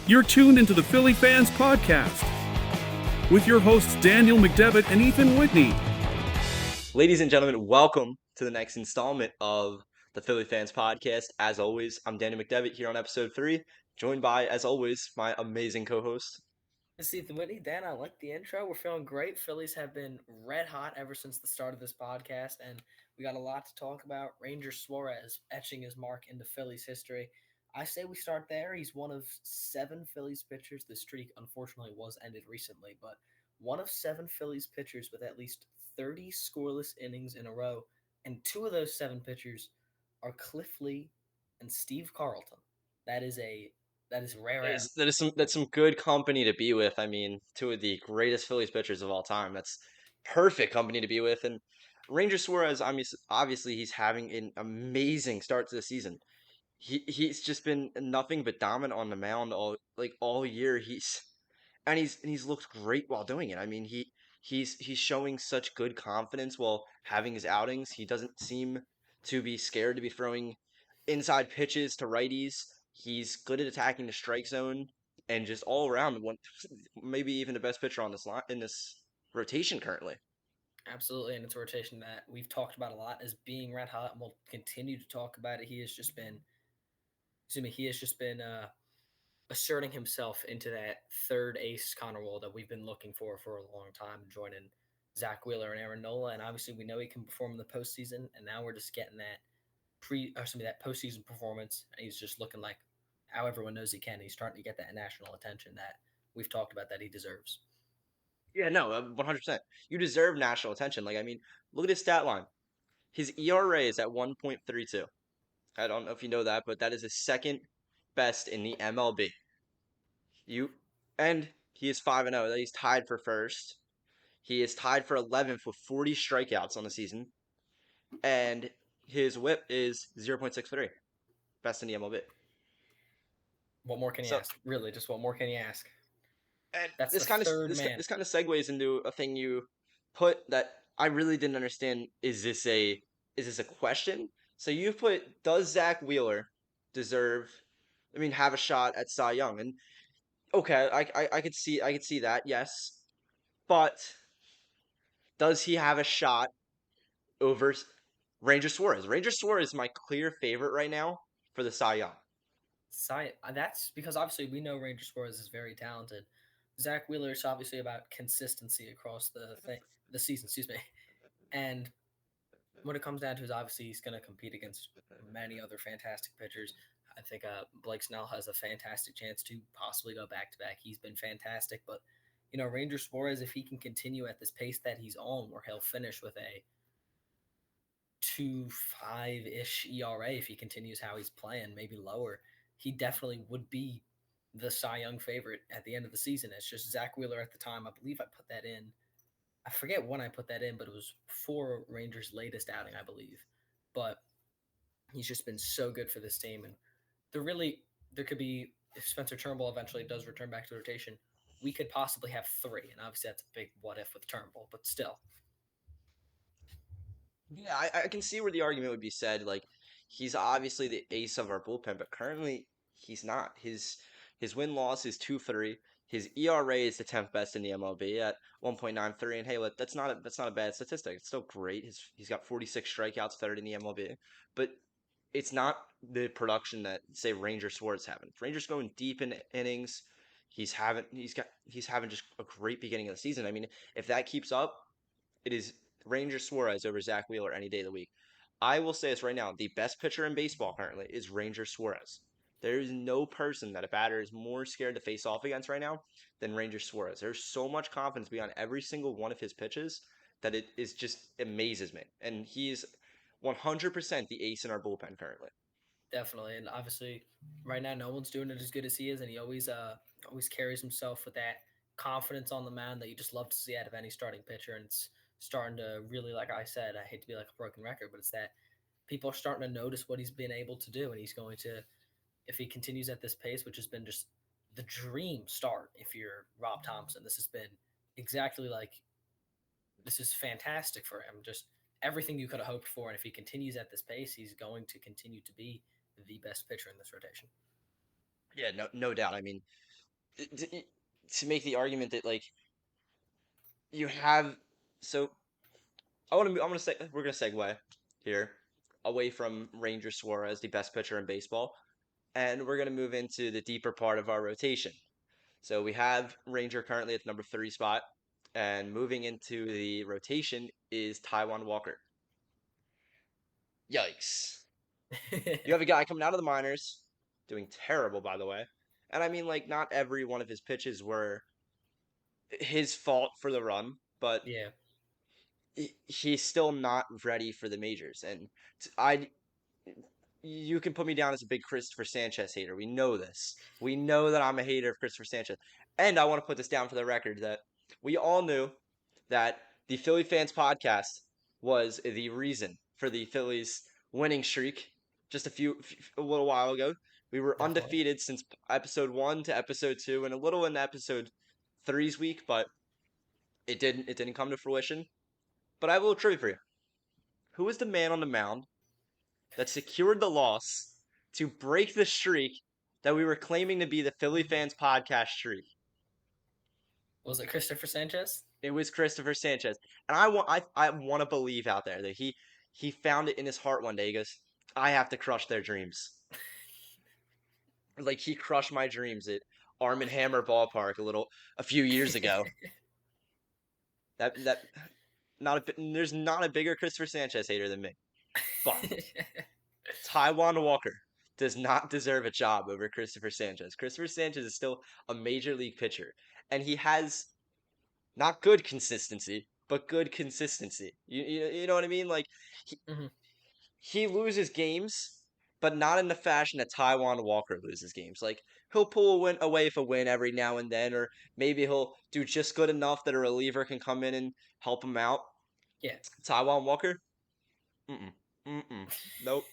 You're tuned into the Philly Fans Podcast with your hosts Daniel McDevitt and Ethan Whitney. Ladies and gentlemen, welcome to the next installment of the Philly Fans Podcast. As always, I'm Daniel McDevitt here on episode 3, joined by, as always, my amazing co-host. This is Ethan Whitney. Dan, I like the intro. We're feeling great. Phillies have been red hot ever since the start of this podcast, and we got a lot to talk about. Ranger Suarez etching his mark into Phillies history. I say we start there. He's one of 7 Phillies pitchers. The streak, unfortunately, was ended recently, but one of 7 Phillies pitchers with at least 30 scoreless innings in a row, and 2 of those 7 pitchers are Cliff Lee and Steve Carlton. That is rare air. That's some good company to be with. I mean, two of the greatest Phillies pitchers of all time. That's perfect company to be with. And Ranger Suarez, I mean, obviously he's having an amazing start to the season. He's just been nothing but dominant on the mound all year. He's looked great while doing it. I mean, he's showing such good confidence while having his outings. He doesn't seem to be scared to be throwing inside pitches to righties. He's good at attacking the strike zone and just all around one, maybe even the best pitcher on this line in this rotation currently. Absolutely, and it's a rotation that we've talked about a lot as being red hot, and we'll continue to talk about it. He has just been asserting himself into that third ace kind of role that we've been looking for a long time, joining Zach Wheeler and Aaron Nola. And obviously, we know he can perform in the postseason, and now we're just getting that postseason performance, and he's just looking like how everyone knows he can. He's starting to get that national attention that we've talked about that he deserves. Yeah, no, 100%. You deserve national attention. Like, I mean, look at his stat line. His ERA is at 1.32. I don't know if you know that, but that is his second best in the MLB. You and he is 5-0. He's tied for first. He is tied for 11th with 40 strikeouts on the season, and his WHIP is 0.63, best in the MLB. What more can you So, ask? Really, just what more can you ask? and That's the this kind of third this man. this kind of segues into a thing you put that I really didn't understand. Is this a question? So you put, does Zach Wheeler deserve? I mean, have a shot at Cy Young? And okay, I could see that, yes, but does he have a shot over Ranger Suarez? Ranger Suarez is my clear favorite right now for the Cy Young. That's because obviously we know Ranger Suarez is very talented. Zach Wheeler is obviously about consistency across the season, excuse me. And what it comes down to is obviously he's going to compete against many other fantastic pitchers. I think Blake Snell has a fantastic chance to possibly go back to back. He's been fantastic, but Ranger Suarez, if he can continue at this pace that he's on, where he'll finish with a 2.5 ish ERA if he continues how he's playing, maybe lower, he definitely would be the Cy Young favorite at the end of the season. It's just Zach Wheeler at the time. I believe I put that in. I forget when I put that in, but it was for Rangers' latest outing, I believe. But he's just been so good for this team, and there could be, if Spencer Turnbull eventually does return back to rotation, we could possibly have 3, and obviously that's a big what if with Turnbull, but still. Yeah, I can see where the argument would be said. Like, he's obviously the ace of our bullpen, but currently he's not. His win loss is 2-3. His ERA is the 10th best in the MLB at 1.93. And hey, that's not a bad statistic. It's still great. He's got 46 strikeouts, third in the MLB, but it's not the production that, say, Ranger Suarez having. Rangers going deep in innings. He's having just a great beginning of the season. I mean, if that keeps up, it is Ranger Suarez over Zach Wheeler any day of the week. I will say this right now: the best pitcher in baseball currently is Ranger Suarez. There is no person that a batter is more scared to face off against right now than Ranger Suarez. There's so much confidence beyond every single one of his pitches that it is just amazes me. And he's 100% the ace in our bullpen currently. Definitely, and obviously, right now, no one's doing it as good as he is, and he always carries himself with that confidence on the mound that you just love to see out of any starting pitcher. And it's starting to really, like I said, I hate to be like a broken record, but it's that people are starting to notice what he's been able to do, and he's going to, if he continues at this pace, which has been just the dream start. If you're Rob Thompson, this has been exactly like this is fantastic for him. Just everything you could have hoped for, and if he continues at this pace, he's going to continue to be the best pitcher in this rotation. Yeah, no doubt. I mean, to, to make the argument that like you have so I'm gonna say we're gonna segue here away from Ranger Suarez, the best pitcher in baseball, and we're gonna move into the deeper part of our rotation. So we have Ranger currently at the number 3 spot, and moving into the rotation is Taiwan Walker. Yikes. You have a guy coming out of the minors, doing terrible, by the way. And I mean, like, not every one of his pitches were his fault for the run, but Yeah, he's still not ready for the majors. And I you can put me down as a big Christopher Sanchez hater. We know this. We know that I'm a hater of Christopher Sanchez. And I want to put this down for the record that we all knew that the Philly Fans podcast was the reason for the Phillies winning streak just a little while ago. We were definitely. undefeated since episode 1 to episode 2 and a little in episode three's week, but it didn't come to fruition. But I have a little trivia for you. Who was the man on the mound that secured the loss to break the streak that we were claiming to be the Philly Fans podcast streak? Was it Christopher Sanchez? It was Christopher Sanchez, and I want to believe out there that he found it in his heart one day. He goes, "I have to crush their dreams." Like he crushed my dreams at Arm& Hammer Ballpark a few years ago. That there's not a bigger Christopher Sanchez hater than me, but Taiwan Walker does not deserve a job over Christopher Sanchez. Christopher Sanchez is still a major league pitcher, and he has not good consistency, but good consistency. You know what I mean? Like he, hmm he loses games, but not in the fashion that Taiwan Walker loses games. Like he'll pull a win away with a win every now and then, or maybe he'll do just good enough that a reliever can come in and help him out. Yeah. Taiwan Walker, mm mm, nope.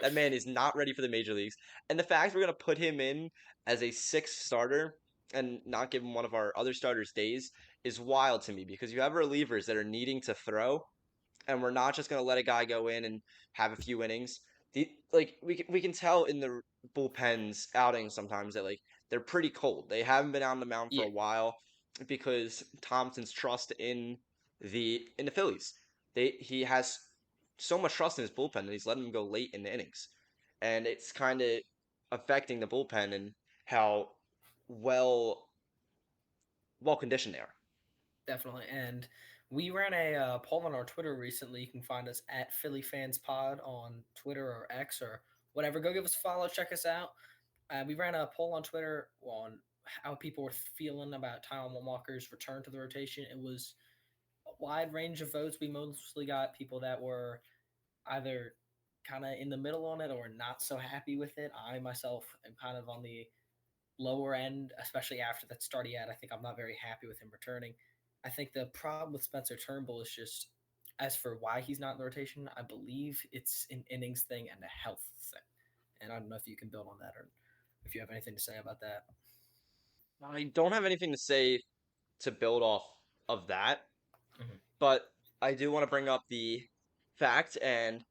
That man is not ready for the major leagues. And the fact we're going to put him in as a sixth starter and not give him one of our other starters days is wild to me because you have relievers that are needing to throw, and we're not just going to let a guy go in and have a few innings. We can tell in the bullpen's outings sometimes that like they're pretty cold. They haven't been on the mound for Yeah, a while because Thompson's trust in the Phillies. He has so much trust in his bullpen that he's letting them go late in the innings, and it's kind of affecting the bullpen and how well well conditioned they are. definitely. And we ran a poll on our Twitter recently. You can find us at Philly Fans Pod on Twitter or X or whatever. Go give us a follow. Check us out. We ran a poll on Twitter on how people were feeling about Taiwan Walker's return to the rotation. It was a wide range of votes. We mostly got people that were either kind of in the middle on it or not so happy with it. I myself am kind of on the lower end, especially after that start he had. I think I'm not very happy with him returning. I think the problem with Spencer Turnbull is just as for why he's not in the rotation, I believe it's an innings thing and a health thing. And I don't know if you can build on that or if you have anything to say about that. I don't have anything to say to build off of that, Mhm. but I do want to bring up the fact and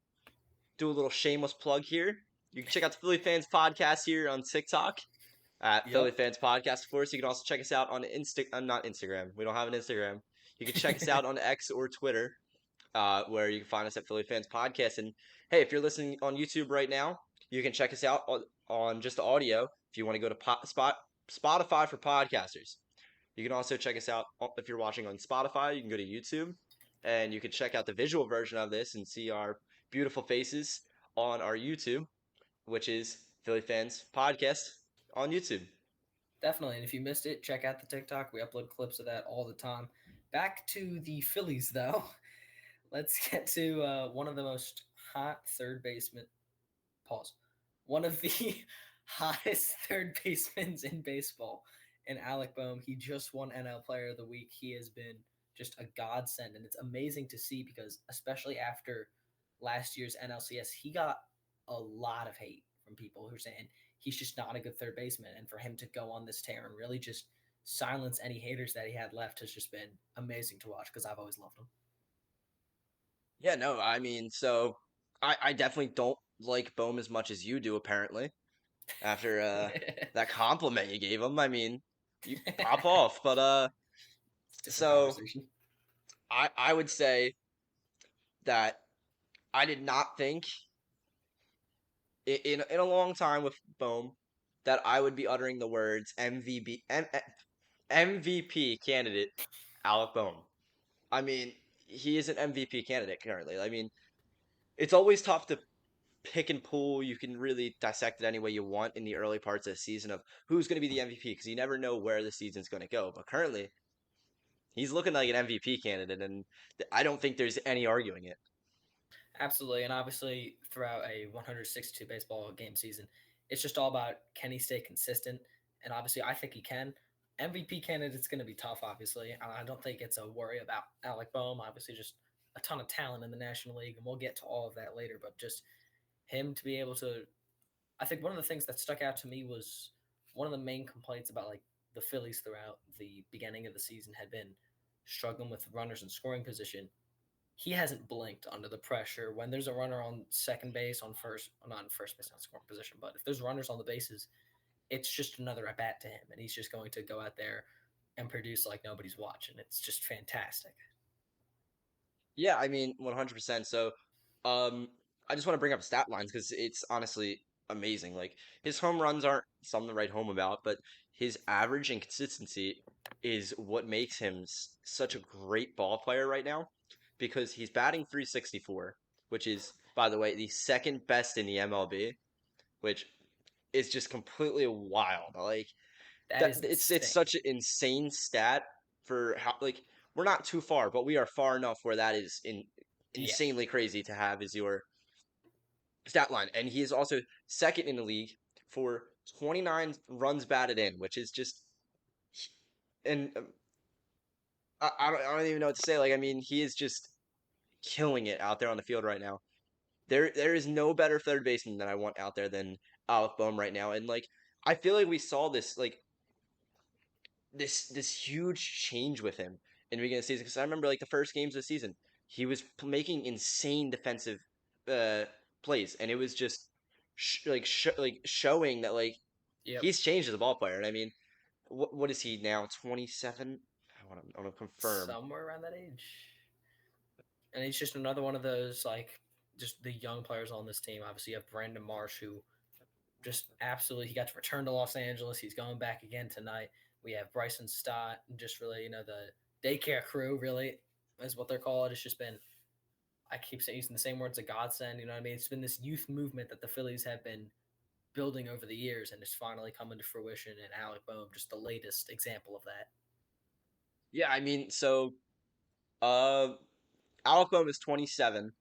do a little shameless plug here. You can check out the Philly Fans podcast here on TikTok at Philly Yep. Fans Podcast. Of course, you can also check us out on not Instagram. We don't have an Instagram. You can check us out on X or Twitter, where you can find us at Philly Fans Podcast. And hey, if you're listening on YouTube right now, you can check us out on just the audio. If you want to go to Spotify for podcasters, you can also check us out if you're watching on Spotify. You can go to YouTube, and you can check out the visual version of this and see our beautiful faces on our YouTube, which is Philly Fans Podcast on YouTube. Definitely. And if you missed it, check out the TikTok. We upload clips of that all the time. Back to the Phillies, though. Let's get to one of the most hot third baseman. Pause. One of the hottest third basemen in baseball, and Alec Bohm. He just won NL Player of the Week. He has been just a godsend, and it's amazing to see because, especially after last year's NLCS, he got a lot of hate from people who are saying he's just not a good third baseman, and for him to go on this tear and really just silence any haters that he had left has just been amazing to watch because I've always loved him. Yeah, no, I mean, so I definitely don't like Bohm as much as you do, apparently. after that compliment you gave him. I mean, you pop off, but It's a different so conversation. I would say that I did not think in a long time with Bohm that I would be uttering the words MVP candidate Alec Bohm. I mean, he is an MVP candidate currently. I mean, it's always tough to pick and pull. You can really dissect it any way you want in the early parts of the season of who's going to be the MVP because you never know where the season's going to go. But currently, he's looking like an MVP candidate, and I don't think there's any arguing it. Absolutely, and obviously throughout a 162 baseball game season, it's just all about can he stay consistent, and obviously I think he can. MVP candidate's going to be tough. Obviously, I don't think it's a worry about Alec Bohm. Obviously, just a ton of talent in the National League, and we'll get to all of that later. But just him to be able to, I think one of the things that stuck out to me was one of the main complaints about like the Phillies throughout the beginning of the season had been struggling with runners in scoring position. He hasn't blinked under the pressure. When there's a runner on second base, on first, well, not on first base, not scoring position, but if there's runners on the bases, it's just another at bat to him, and he's just going to go out there and produce like nobody's watching. It's just fantastic. Yeah, I mean, 100%. So, um, I just want to bring up stat lines because it's honestly amazing. Like his home runs aren't something to write home about, but his average and consistency is what makes him such a great ball player right now because he's batting 364, which is, by the way, the second best in the MLB, which is just completely wild. Like That that is it's insane. such an insane stat for how like we're not too far, but we are far enough where that is Yeah. insanely crazy to have as your stat line. And he is also second in the league for 29 runs batted in, which is just and I don't even know what to say. Like I mean, he is just killing it out there on the field right now. There is no better third baseman that I want out there than Alec Bohm right now. And like I feel like we saw this huge change with him in the beginning of the season because I remember like the first games of the season, he was making insane defensive uh, plays, and it was just showing that like Yep. he's changed as a ball player. And I mean, what is he now? 27. I want to confirm. Somewhere around that age. And he's just another one of those like just the young players on this team. Obviously, you have Brandon Marsh, who just absolutely he got to return to Los Angeles. He's going back again tonight. We have Bryson Stott, and just really the daycare crew really is what they're called. It's just been I keep saying using the same words, a godsend. You know what I mean? It's been this youth movement that the Phillies have been building over the years, and it's finally coming to fruition. And Alec Bohm, just the latest example of that. Yeah, I mean, so uh, Alec Bohm is 27,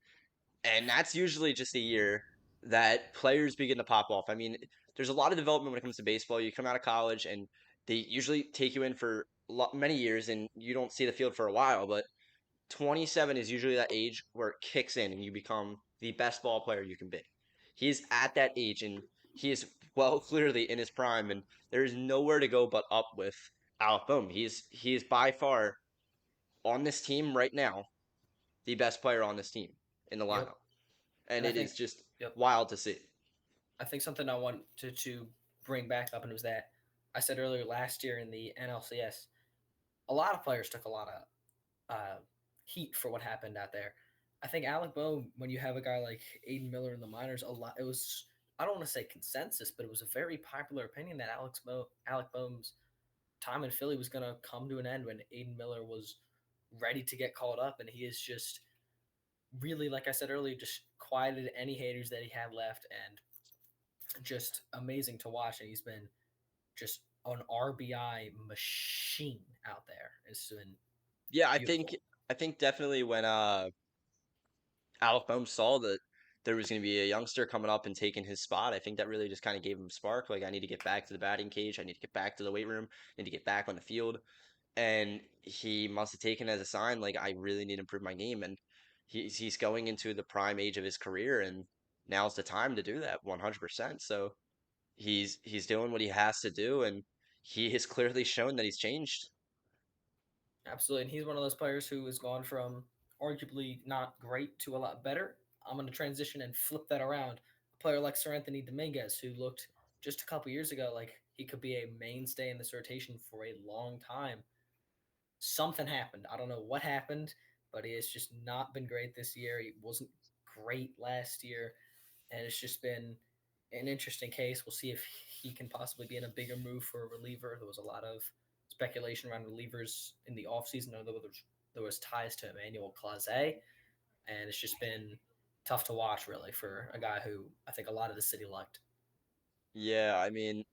and that's usually just a year that players begin to pop off. I mean, there's a lot of development when it comes to baseball. You come out of college, and they usually take you in for many years, and you don't see the field for a while. But 27 is usually that age where it kicks in, and you become the best ball player you can be. He's at that age, and he is well clearly in his prime, and there is nowhere to go but up with Alec Bohm. He is by far on this team right now the best player on this team in the Yep. lineup, and And I it think, is just yep. wild to see. I think something I want to bring back up, and it was that I said earlier last year in the NLCS, a lot of players took a lot of heat for what happened out there. I think Alec Bohm, when you have a guy like Aiden Miller in the minors, a lot it was I don't want to say consensus, but it was a very popular opinion that Alec Bohm's time in Philly was going to come to an end when Aiden Miller was ready to get called up, and he is just really, like I said earlier, just quieted any haters that he had left, and just amazing to watch. And he's been just an RBI machine out there. It's been Yeah, beautiful. I think definitely when Alec Bohm saw that there was going to be a youngster coming up and taking his spot, I think that really just kind of gave him a spark. Like I need to get back to the batting cage. I need to get back to the weight room. I need to get back on the field. And he must have taken it as a sign like I really need to improve my game. And he's going into the prime age of his career, and now's the time to do that 100%. So he's doing what he has to do, and he has clearly shown that he's changed. Absolutely. And he's one of those players who has gone from arguably not great to a lot better. I'm going to transition and flip that around. A player like Sir Anthony Dominguez, who looked just a couple years ago, like he could be a mainstay in this rotation for a long time. Something happened. I don't know what happened, but he has just not been great this year. He wasn't great last year, and it's just been an interesting case. We'll see if he can possibly be in a bigger move for a reliever. There was a lot of speculation around relievers in the offseason, although there was ties to Emmanuel Clase, and it's just been tough to watch, really, for a guy who I think a lot of the city liked. Yeah, I mean,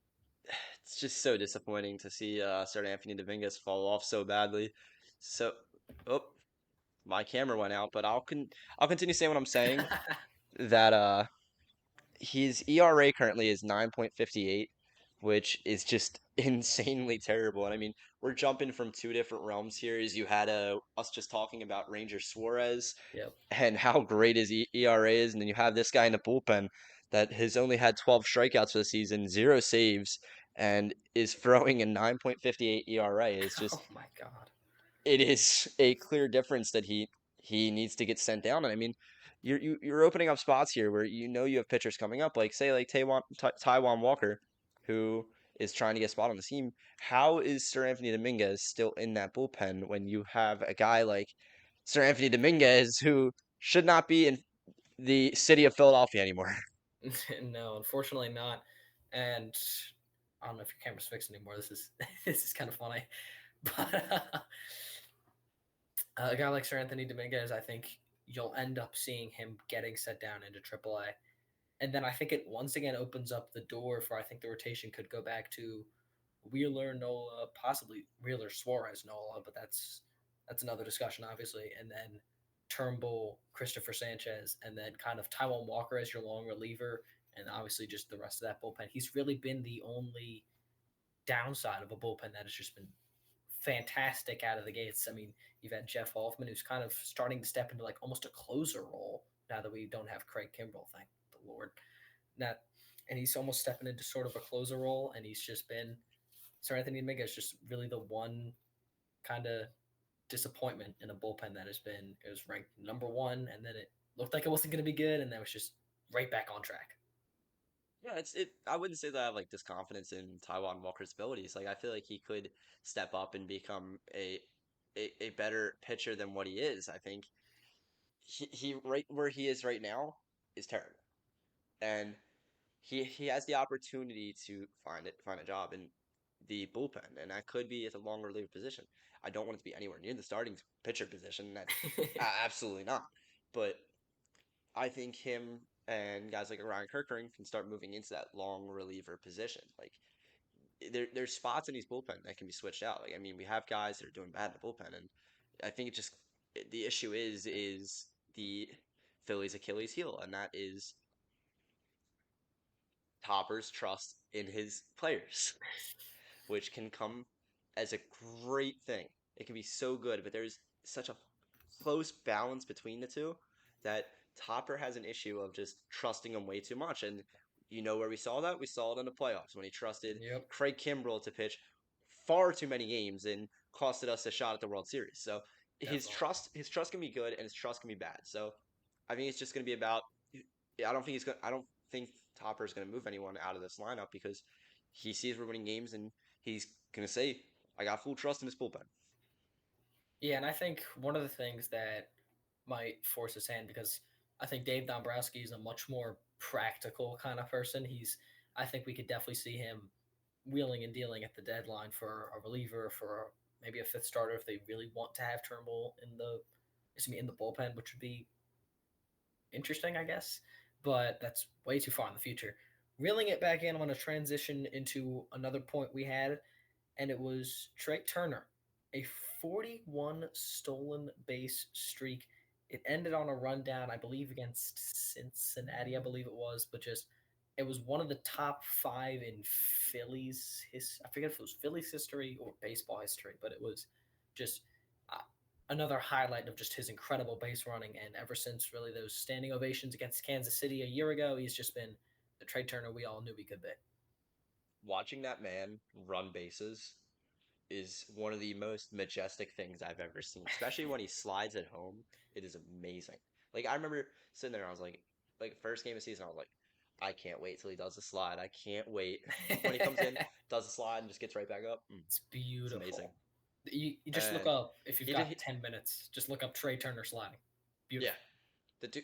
it's just so disappointing to see Sir Anthony Dominguez fall off so badly. So, oh, my camera went out, but I'll continue saying what I'm saying. That his ERA currently is 9.58, which is just insanely terrible. And I mean, we're jumping from two different realms here. As you had us just talking about Ranger Suarez Yep. and how great his ERA is, and then you have this guy in the bullpen that has only had 12 strikeouts for the season, zero saves, and is throwing a 9.58 ERA. It's Oh just my god. it is a clear difference that he needs to get sent down. And I mean, you're opening up spots here where you have pitchers coming up, like say like Taiwan Walker, who is trying to get a spot on the team. How is Sir Anthony Dominguez still in that bullpen when you have a guy like Sir Anthony Dominguez who should not be in the city of Philadelphia anymore? No, unfortunately not. And I don't know if your camera's fixed anymore. This is this is kind of funny, but a guy like Sir Anthony Dominguez, I think you'll end up seeing him getting set down into AAA, and then I think it once again opens up the door for I think the rotation could go back to Wheeler, Nola, possibly Wheeler, Suarez, Nola, but that's another discussion, obviously. And then Turnbull, Christopher Sanchez, and then kind of Taiwan Walker as your long reliever, and obviously just the rest of that bullpen. He's really been the only downside of a bullpen that has just been fantastic out of the gates. I mean, you've had Jeff Hoffman, who's kind of starting to step into like almost a closer role now that we don't have Craig Kimbrell, thank the Lord. That, and he's almost stepping into sort of a closer role, and he's just been Sir Anthony Dominguez is just really the one kind of disappointment in a bullpen that has been it was ranked number one, and then it looked like it wasn't going to be good, and then it was just right back on track. Yeah, it. I wouldn't say that I have like this confidence in Taiwan Walker's abilities. Like I feel like he could step up and become a better pitcher than what he is. I think he right where he is right now is terrible, and he has the opportunity to find a job in the bullpen, and that could be at the long reliever position. I don't want it to be anywhere near the starting pitcher position. That absolutely not. But I think him and guys like Ryan Kirkering can start moving into that long reliever position. Like there's spots in these bullpen that can be switched out. Like I mean, we have guys that are doing bad in the bullpen, and I think the issue is the Phillies' Achilles heel, and that is Topper's trust in his players, which can come as a great thing. It can be so good, but there's such a close balance between the two that Topper has an issue of just trusting him way too much. And you know where we saw that? We saw it in the playoffs when he trusted Yep, Craig Kimbrell to pitch far too many games and costed us a shot at the World Series. So definitely. his trust can be good and his trust can be bad. So I think it's just going to be about. I don't think he's going. I don't think Topper's going to move anyone out of this lineup because he sees we're winning games and he's going to say, "I got full trust in this bullpen." Yeah, and I think one of the things that might force his hand because I think Dave Dombrowski is a much more practical kind of person. I think we could definitely see him wheeling and dealing at the deadline for a reliever, for maybe a fifth starter if they really want to have Turnbull in the bullpen, which would be interesting, I guess. But that's way too far in the future. Reeling it back in, I want to transition into another point we had, and it was Trey Turner, a 41 stolen base streak. It ended on a rundown, I believe, against Cincinnati, I believe it was, but just it was one of the top five in Phillies. I forget if it was Phillies history or baseball history, but it was just uh, another highlight of just his incredible base running. And ever since really those standing ovations against Kansas City a year ago, he's just been the Trey Turner we all knew he could be. Watching that man run bases is one of the most majestic things I've ever seen, especially when he slides at home. It is amazing. Like I remember sitting there, I was like first game of the season, I was like, I can't wait till he does the slide. I can't wait when he comes in, does the slide, and just gets right back up. It's It's amazing. beautiful. You just look And up if you've he did. got 10 minutes. Just look up Trey Turner sliding. Yeah, Beautiful. the dude.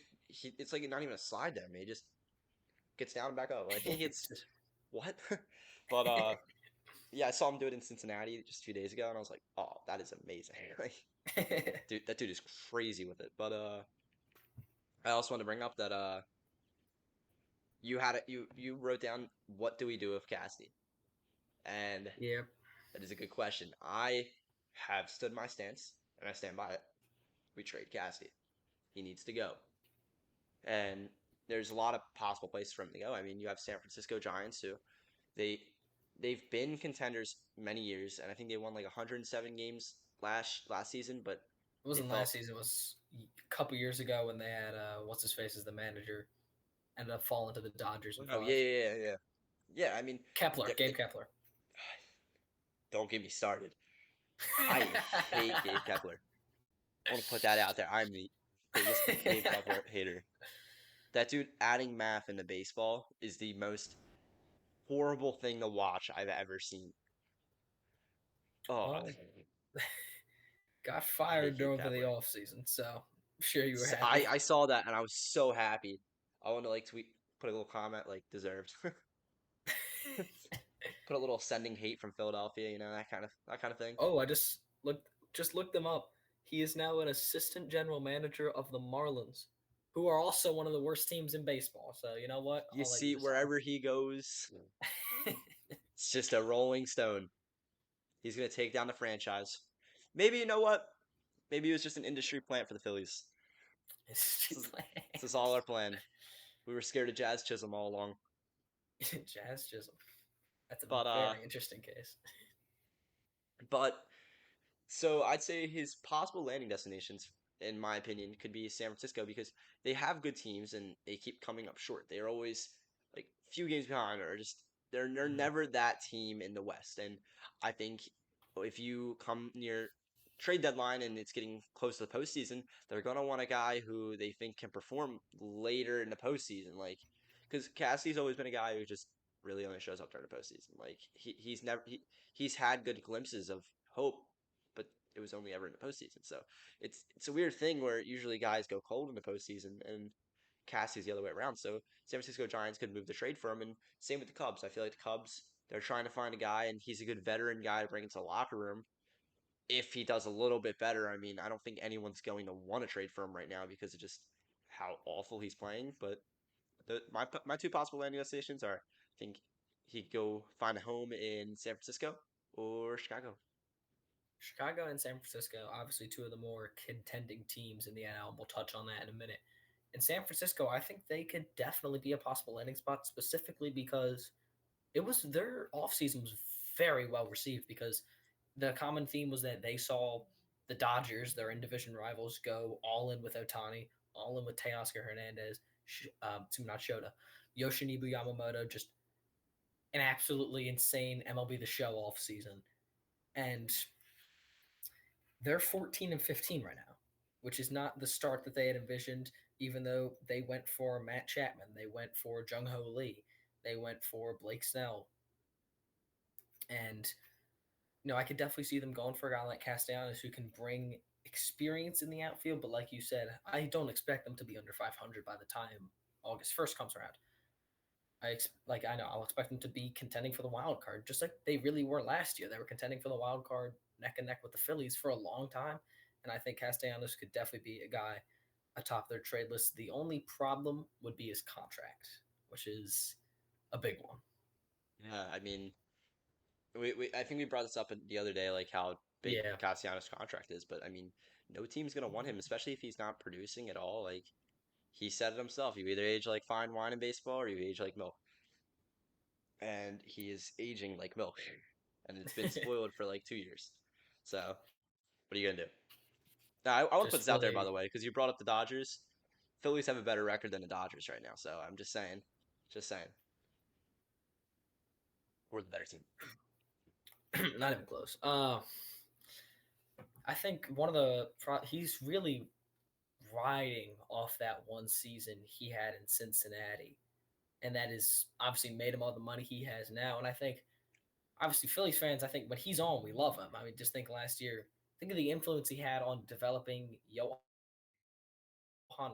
It's like not even a slide to him. He just gets down and back up. Like it's Just- what? But yeah, I saw him do it in Cincinnati just a few days ago, and I was like, oh, that is amazing. Like, dude, that dude is crazy with it. But I also want to bring up that you wrote down what do we do with Cassidy, and yep. that is a good question. I have stood my stance, and I stand by it. We trade Cassidy. He needs to go, and there's a lot of possible places for him to go. I mean, you have San Francisco Giants who they they've been contenders many years, and I think they won like 107 games last season, but It they wasn't felt last season. It was a couple years ago when they had what's his face as the manager. Ended up falling to the Dodgers in oh yeah five. yeah yeah yeah yeah. I mean, Kepler, they, Gabe Kepler. don't get me started. I hate Gabe Kepler. I want to put that out there. I'm the biggest Gabe Kepler hater. That dude adding math into baseball is the most horrible thing to watch I've ever seen. Oh, Well, got I hate fired Gabe over the Kepler. offseason, so I'm sure you were So happy. I saw that and I was so happy. I want to like tweet, put a little comment like deserved. Put a little sending hate from Philadelphia, that kind of thing. Oh, I just looked them up. He is now an assistant general manager of the Marlins, who are also one of the worst teams in baseball. So you know what? You I'll let you see, decide. wherever he goes, it's just a rolling stone. He's gonna take down the franchise. Maybe you know what? Maybe it was just an industry plant for the Phillies. History This is, this is all plans. our plan. We were scared of Jazz Chisholm all along. Jazz Chisholm. That's a But very interesting case. but so I'd say his possible landing destinations, in my opinion, could be San Francisco because they have good teams and they keep coming up short. They're always like few games behind, or just they're Mm. never that team in the West. And I think if you come near trade deadline and it's getting close to the postseason, they're gonna want a guy who they think can perform later in the postseason. Like, because Cassie's always been a guy who just really only shows up during the postseason. Like he's had good glimpses of hope, but it was only ever in the postseason. So it's a weird thing where usually guys go cold in the postseason and Cassie's the other way around. So San Francisco Giants could move the trade for him, and same with the Cubs. I feel like the Cubs they're trying to find a guy, and he's a good veteran guy to bring into the locker room. If he does a little bit better, I mean, I don't think anyone's going to want to trade for him right now because of just how awful he's playing. But my two possible landing destinations are, I think he'd go find a home in San Francisco or Chicago. Chicago and San Francisco, obviously two of the more contending teams in the NL, and we'll touch on that in a minute. In San Francisco, I think they could definitely be a possible landing spot, specifically because it was their offseason was very well received because the common theme was that they saw the Dodgers, their in division rivals, go all in with Otani, all in with Teoscar Hernandez, not Shota, Yoshinobu Yamamoto, just an absolutely insane MLB The Show off season. And they're 14 and 15 right now, which is not the start that they had envisioned, even though they went for Matt Chapman, they went for Jung Ho Lee, they went for Blake Snell. And I could definitely see them going for a guy like Castellanos who can bring experience in the outfield. But like you said, I don't expect them to be under 500 by the time August 1st comes around. I know I'll expect them to be contending for the wild card, just like they really were last year. They were contending for the wild card neck and neck with the Phillies for a long time, and I think Castellanos could definitely be a guy atop their trade list. The only problem would be his contract, which is a big one. Yeah, I mean, I think we brought this up the other day, like how big Yeah, Castellanos' contract is, but I mean, no team's gonna want him, especially if he's not producing at all. Like he said it himself, you either age like fine wine in baseball or you age like milk, and he is aging like milk, and it's been spoiled for like 2 years. So what are you gonna do? Now, I want to put just this out there by really the way, because you brought up the Dodgers. Phillies have a better record than the Dodgers right now, so I'm just saying, we're the better team. not even close. I think he's really riding off that one season he had in Cincinnati. and that is obviously made him all the money he has now. And I think obviously Phillies fans, I think when he's on, we love him. I mean, just think last year, think of the influence he had on developing Johan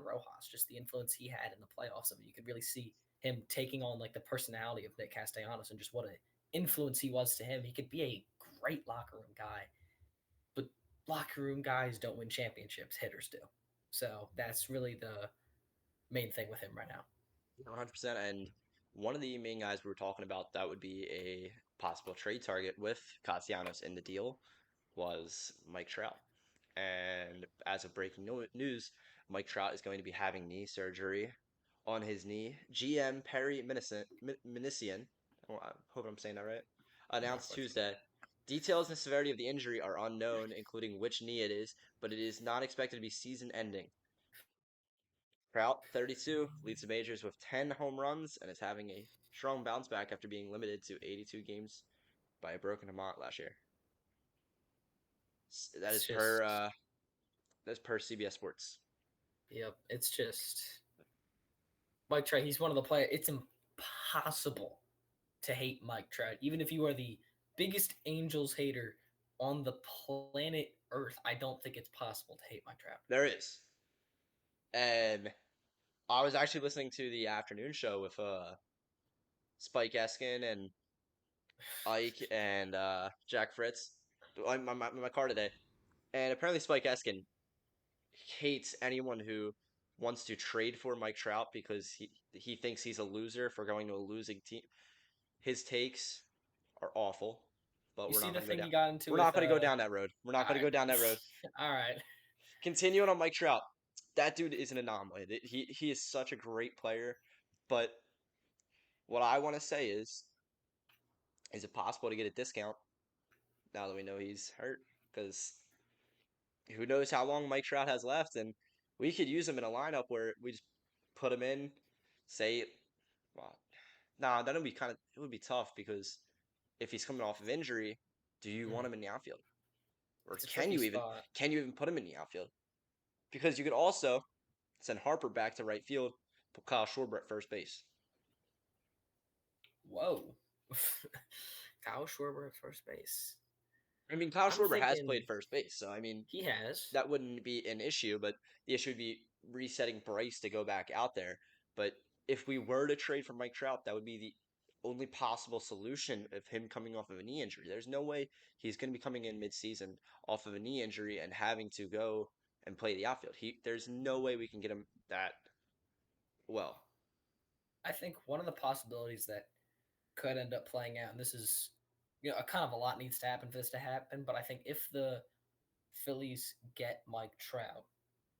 Rojas, just the influence he had in the playoffs. I mean, you could really see him taking on like the personality of Nick Castellanos and just what an influence he was to him. He could be a great locker room guy, but locker room guys don't win championships. Hitters do. So that's really the main thing with him right now. 100%. And one of the main guys we were talking about that would be a possible trade target with Castellanos in the deal was Mike Trout. And as of breaking news, Mike Trout is going to be having knee surgery on his knee. GM Perry Minasian, I hope I'm saying that right, announced Tuesday. Unfortunately, Details and severity of the injury are unknown, including which knee it is, but it is not expected to be season ending. Trout, 32, leads the majors with 10 home runs and is having a strong bounce back after being limited to 82 games by a broken Hamont last year. That it's is just per CBS Sports. yep. It's just Mike Trout. He's one of the players. It's impossible to hate Mike Trout, even if you are the biggest Angels hater on the planet Earth. I don't think it's possible to hate Mike Trout. There is. And I was actually listening to the afternoon show with Spike Eskin and Ike and Jack Fritz in my car today. And apparently Spike Eskin hates anyone who wants to trade for Mike Trout because he thinks he's a loser for going to a losing team. His takes are awful, but You we're see not the going to go thing down. he got into We're with not going to go down that road. We're not all going to right, go down that road. all right. Continuing on Mike Trout, that dude is an anomaly. He is such a great player, but what I want to say is it possible to get a discount now that we know he's hurt? Because who knows how long Mike Trout has left, and we could use him in a lineup where we just put him in, say, well, nah, that would be it would be tough because if he's coming off of injury, do you want him in the outfield? Or It's a tricky spot. can you even put him in the outfield? Because you could also send Harper back to right field, put Kyle Schwarber at first base. Whoa, Kyle Schwarber at first base. I mean, Kyle I'm Schwarber has thinking played first base, so I mean, he has. that wouldn't be an issue, but the issue would be resetting Bryce to go back out there. But if we were to trade for Mike Trout, that would be the only possible solution of him coming off of a knee injury. There's no way he's going to be coming in midseason off of a knee injury and having to go and play the outfield. There's no way we can get him that well. I think one of the possibilities that could end up playing out, and this is, a kind of a lot needs to happen for this to happen, but I think if the Phillies get Mike Trout,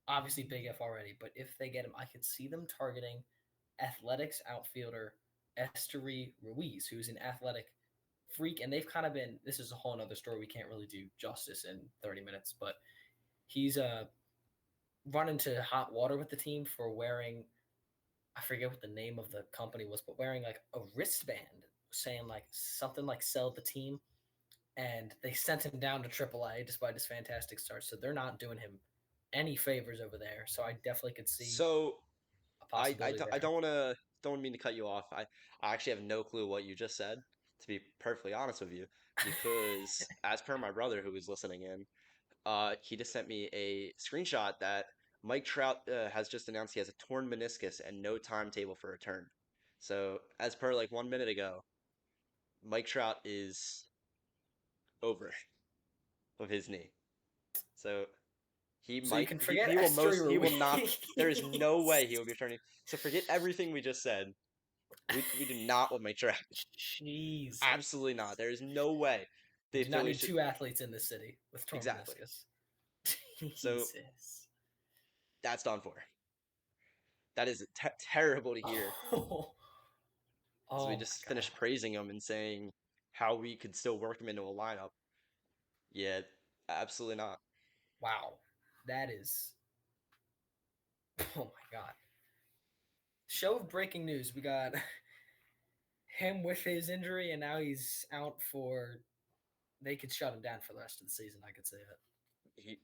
obviously big if already, but if they get him, I could see them targeting Athletics outfielder Estery Ruiz, who's an athletic freak, and they've kind of been. This is a whole other story. We can't really do justice in 30 minutes, but he's run into hot water with the team for wearing. I forget what the name of the company was, but wearing like a wristband saying like something like "sell the team," and they sent him down to AAA despite his fantastic start. So they're not doing him any favors over there. So I definitely could see So a possibility I there. don't mean to cut you off. I actually have no clue what you just said, to be perfectly honest with you, because as per my brother who was listening in, he just sent me a screenshot that Mike Trout has just announced he has a torn meniscus and no timetable for return. So as per like 1 minute ago, Mike Trout is over of his knee. So So you can forget Esther he will not. Ruiz. There is no way he will be returning. So forget everything we just said. We do not want Mike Trout. Jesus. Absolutely not. There is no way We the do not Phillies need should two athletes in this city with torn exactly. meniscus. So Jesus. that's done for. That is terrible to hear. Oh, As we oh just my God. finished praising him and saying how we could still work him into a lineup. Yeah, absolutely not. Wow. That is. Oh my God. Show of breaking news. We got him with his injury, and now he's out for. They could shut him down for the rest of the season. I could say it. He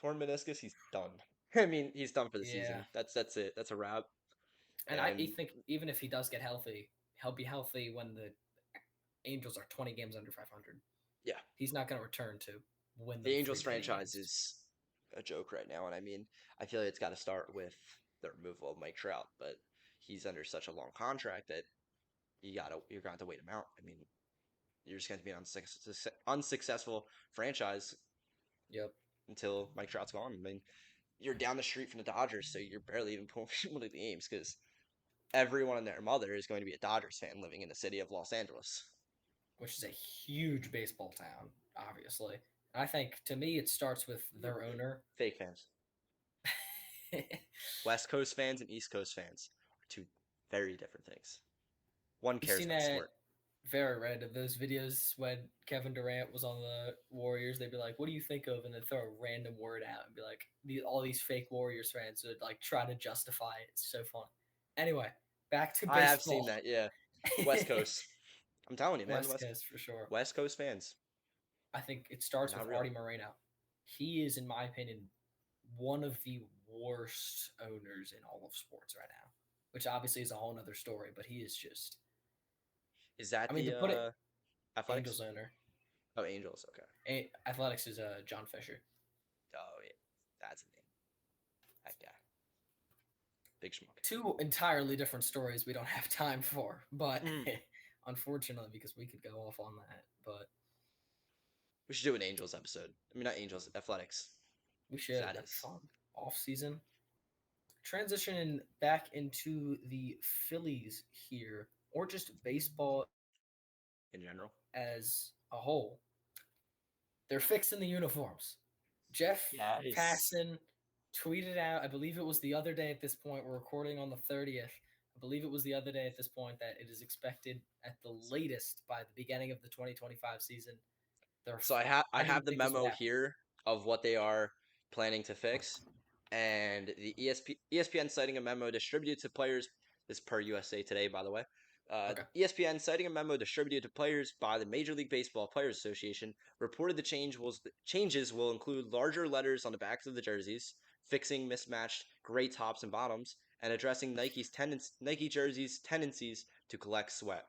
torn meniscus. He's done. I mean, he's done for the Yeah. season. That's it. That's a wrap. And I And think even if he does get healthy, he'll be healthy when the Angels are 20 games under 500. yeah, He's not going to return to win the them Angels 330 franchise games. is a joke right now, and I mean, I feel like it's got to start with the removal of Mike Trout, but he's under such a long contract that you're going to wait him out. I mean, you're just going to be an unsuccessful franchise Yep. until Mike Trout's gone. I mean, you're down the street from the Dodgers, so you're barely even pulling people to the games because everyone and their mother is going to be a Dodgers fan living in the city of Los Angeles. Which is a huge baseball town, obviously. I think to me it starts with their owner. Fake fans. West Coast fans and East Coast fans are two very different things. One You've cares seen about the that sport. very red of those videos when Kevin Durant was on the Warriors. They'd be like, "What do you think of?" And then throw a random word out and be like, all these fake Warriors fans would like try to justify it. It's so fun. Anyway, back to I have seen baseball. that, yeah. West Coast. I'm telling you, man, West Coast for sure. West Coast fans I think it are starts with not real. Artie Moreno. He is, in my opinion, one of the worst owners in all of sports right now, which obviously is a whole nother story, but he is just, Is I that mean, to the put it, Athletics? Angels owner. Oh, Angels. Okay. Athletics is John Fisher. Oh, yeah. That's the name. That guy. Big schmuck. Two entirely different stories we don't have time for, but Mm. unfortunately, because we could go off on that, but We should do an Angels episode. I mean, not Angels, Athletics. we 'Cause should. that That'd be is fun. Off season. Transitioning back into the Phillies here, or just baseball in general. as a whole. They're fixing the uniforms. Jeff Yes. Passan tweeted out, I believe it was the other day at this point, we're recording on the 30th. I believe it was the other day at this point that it is expected at the latest by the beginning of the 2025 season. So I I have didn't the think this would memo happen. here of what they are planning to fix, and the ESPN citing a memo distributed to players. This is per USA Today, by the way. Okay. ESPN citing a memo distributed to players by the Major League Baseball Players Association reported the changes will include larger letters on the backs of the jerseys, fixing mismatched gray tops and bottoms, and addressing Nike jerseys' tendencies to collect sweat.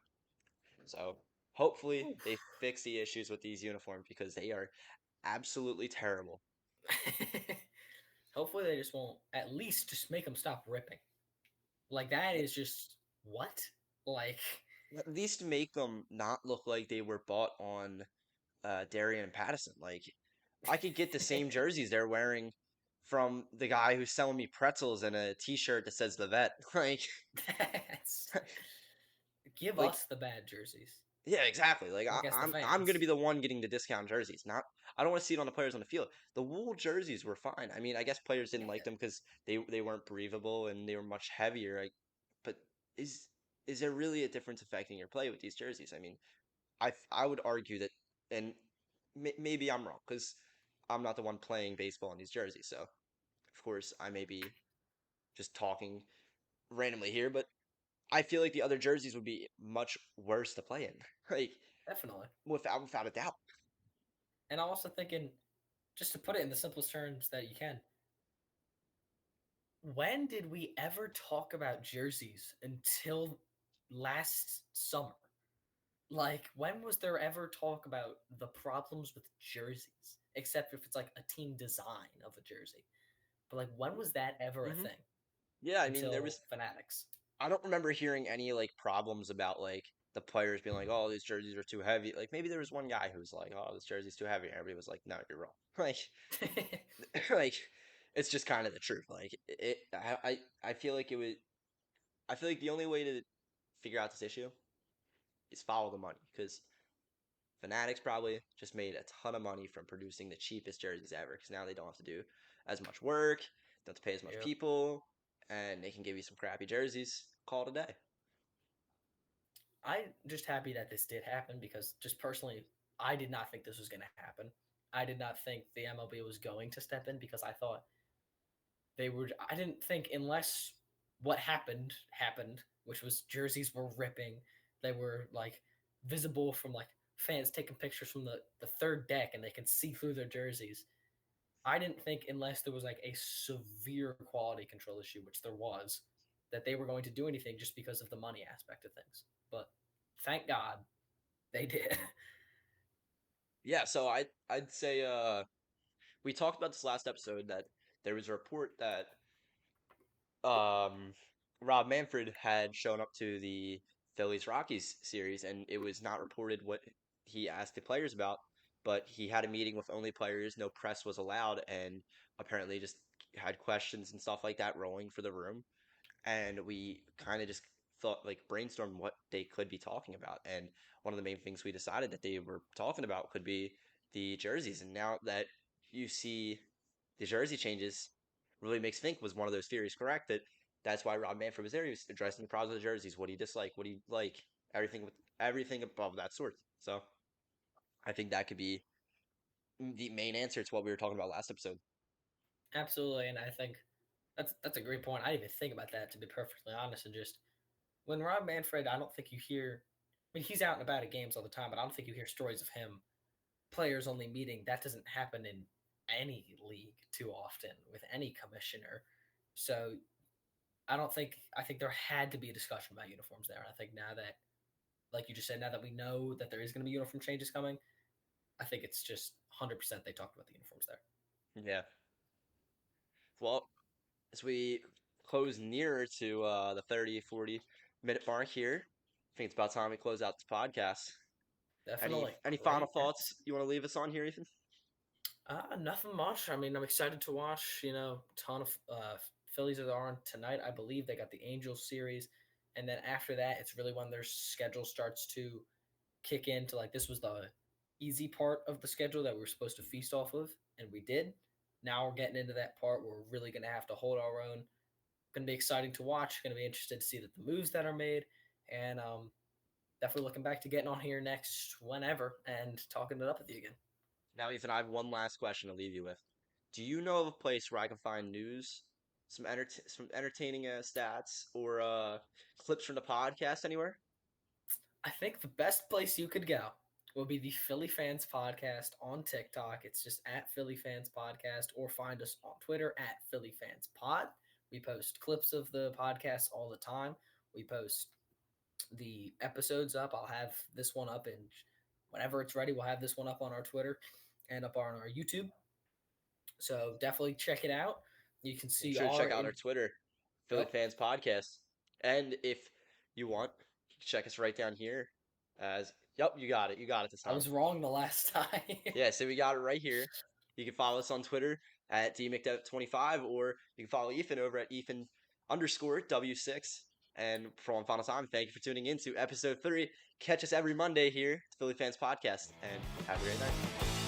So hopefully they fix the issues with these uniforms because they are absolutely terrible. Hopefully they just won't at least just make them stop ripping. Like that is just what? Like At least make them not look like they were bought on Darien and Pattison. Like I could get the same jerseys they're wearing from the guy who's selling me pretzels and a T-shirt that says the vet. that's give Like us the bad jerseys. yeah, exactly. Like I guess the I'm gonna fans. be the one getting the discount jerseys. Not I don't want to see it on the players on the field. The wool jerseys were fine. I mean, I guess players didn't like them because they weren't breathable and they were much heavier. But is is there really a difference affecting your play with these jerseys? I mean, I would argue that, and maybe I'm wrong because I'm not the one playing baseball in these jerseys. So of course I may be just talking randomly here, but I feel like the other jerseys would be much worse to play in. Like Definitely. without a doubt. And I'm also thinking, just to put it in the simplest terms that you can, when did we ever talk about jerseys until last summer? Like, when was there ever talk about the problems with jerseys? Except if it's like a team design of a jersey. But like, when was that ever a Hmm. thing? Yeah, I mean, there Until was. Fanatics. I don't remember hearing any like problems about like the players being like, "Oh, these jerseys are too heavy." Like maybe there was one guy who was like, "Oh, this jersey's too heavy," and everybody was like, "No, you're wrong." Like, it's just kind of the truth. Like, I feel like it would. I feel like the only way to figure out this issue is follow the money because Fanatics probably just made a ton of money from producing the cheapest jerseys ever because now they don't have to do as much work, don't have to pay as much Yep. people, and they can give you some crappy jerseys. Call it a day. I'm just happy that this did happen because just personally, I did not think this was going to happen. I did not think the MLB was going to step in because I thought they would. I didn't think unless what happened, which was jerseys were ripping, they were like visible from like fans taking pictures from the third deck and they can see through their jerseys. I didn't think unless there was like a severe quality control issue, which there was, that they were going to do anything just because of the money aspect of things. But thank God they did. Yeah, so I'd say we talked about this last episode that there was a report that um Rob Manfred had shown up to the Phillies Rockies series, and it was not reported what he asked the players about, but he had a meeting with only players, no press was allowed, and apparently just had questions and stuff like that rolling for the room. And we kind of just thought, like, brainstormed what they could be talking about. And one of the main things we decided that they were talking about could be the jerseys. And now that you see the jersey changes, really makes think, was one of those theories correct, that that's why Rob Manfred was there. He was addressing the problems of the jerseys, what he disliked, what he like, everything above that sort. So I think that could be the main answer to what we were talking about last episode. Absolutely, and I think that's a great point. I didn't even think about that, to be perfectly honest. And just when Rob Manfred, I don't think you hear. I mean, he's out and about at games all the time, but I don't think you hear stories of him players only meeting. That doesn't happen in any league too often with any commissioner. So I don't think I think there had to be a discussion about uniforms there. And I think now that, like you just said, now that we know that there is going to be uniform changes coming, I think it's just 100% they talked about the uniforms there. Yeah. Well, as we close nearer to the 30, 40 minute mark here, I think it's about time we close out this podcast. Definitely Any final great. thoughts you want to leave us on here, Ethan? Nothing much. I mean, I'm excited to watch. Ton of Phillies are on tonight. I believe they got the Angels series, and then after that, it's really when their schedule starts to kick into, like, this was the easy part of the schedule that we were supposed to feast off of, and we did. Now we're getting into that part where we're really going to have to hold our own. Going to be exciting to watch. Going to be interested to see the moves that are made, and definitely looking back to getting on here next whenever and talking it up with you again. Now, Ethan, I have one last question to leave you with. Do you know of a place where I can find news, some entertaining stats, or clips from the podcast anywhere? I think the best place you could go will be the Philly Fans Podcast on TikTok. It's just at Philly Fans Podcast, or find us on Twitter at Philly Fans Pod. We post clips of the podcast all the time. We post the episodes up. I'll have this one up, and whenever it's ready, we'll have this one up on our Twitter and up on our YouTube. So definitely check it out. You can Make see sure to check our out our Twitter, Philly Yep. Fans Podcast. And if you want, you can check us right down here as, yep, you got it. You got it this I time. was wrong the last time. Yeah, so we got it right here. You can follow us on Twitter at dmcdev25, or you can follow Ethan over at Ethan underscore W6. And for one final time, thank you for tuning in to episode 3. Catch us every Monday here at Philly Fans Podcast, and have a great night.